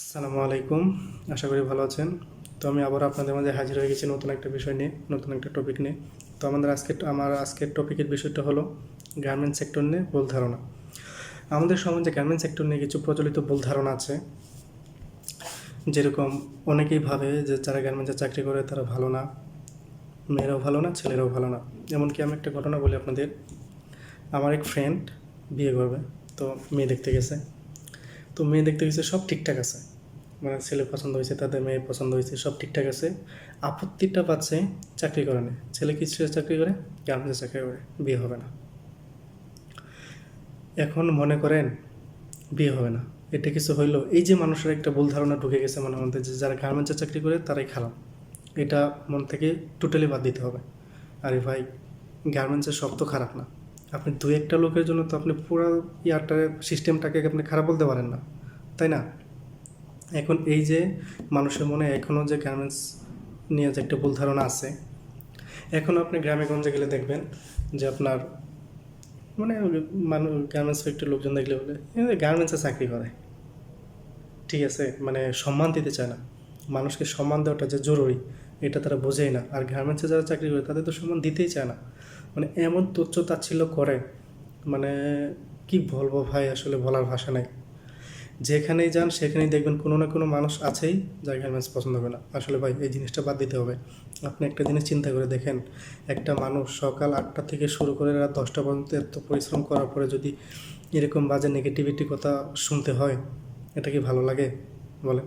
আসসালামু আলাইকুম। আশা করি ভালো আছেন। তো আমি আবার আপনাদের মাঝে হাজির হয়ে গেছি নতুন একটা বিষয় নিয়ে, নতুন একটা টপিক নিয়ে। তো আমার আজকের টপিকের বিষয়টা হলো গার্মেন্টস সেক্টর নিয়ে ভুল ধারণা। আমাদের সমাজে গার্মেন্টস সেক্টর নিয়ে কিছু প্রচলিত ভুল ধারণা আছে। যেরকম অনেকেই ভাবে যে যারা গার্মেন্টসে চাকরি করে তারা ভালো না, মেয়েরাও ভালো না, ছেলেরাও ভালো না। এমনকি আমি একটা ঘটনা বলি আপনাদের। আমার এক ফ্রেন্ড বিয়ে করবে, তো মেয়ে দেখতে গেছে। তো মেয়ে দেখতে গেছে, সব ঠিকঠাক আছে, মানে ছেলে পছন্দ হয়েছে, তাদের মেয়ে পছন্দ হয়েছে, সব ঠিকঠাক আছে। আপত্তিটা পাচ্ছে চাকরি করে না। ছেলে কিসে চাকরি করে? গার্মেন্টসে চাকরি করে। বিয়ে হবে না। এখন মনে করেন বিয়ে হবে না, এটা কিছু হইলো? এই যে মানুষের একটা ভুল ধারণা ঢুকে গেছে মনের মধ্যে যে যারা গার্মেন্টসে চাকরি করে তারাই খারাপ, এটা মন থেকে টোটালি বাদ দিতে হবে। আরে ভাই, গার্মেন্টসের সব তো খারাপ না। আপনি দু একটা লোকের জন্য তো আপনি পুরো সিস্টেমটাকে আপনি খারাপ বলতে পারেন না, তাই না? এখন এই যে মানুষের মনে এখনও যে গার্মেন্টস নিয়ে যে একটা ভুল ধারণা আছে, এখন আপনি গ্রামে গঞ্জে গেলে দেখবেন যে আপনার মানে মানুষ গার্মেন্টস ফ্যাক্টরির লোকজন দেখলে বলে গার্মেন্টসে চাকরি করে, ঠিক আছে, মানে সম্মান দিতে চায় না। মানুষকে সম্মান দেওয়াটা যে জরুরি এটা তারা বোঝেই না। আর গার্মেন্টসে যারা চাকরি করে তাদের তো সম্মান দিতেই চায় না, মানে এমন তুচ্ছ তাচ্ছিল্য করে, মানে কি বলবো ভাই, আসলে বলার ভাষা নাই। যেখানেই যান সেখানেই দেখবেন কোনো না কোনো মানুষ আছেই যার গার্মেন্টস পছন্দ হবে না। আসলে ভাই এই জিনিসটা বাদ দিতে হবে। আপনি একটা জিনিস চিন্তা করে দেখেন, একটা মানুষ সকাল 8টা থেকে শুরু করে রাত 10টা পর্যন্ত এত পরিশ্রম করার পরে যদি এরকম বাজে নেগেটিভিটি কথা শুনতে হয়, এটা কি ভালো লাগে? বলে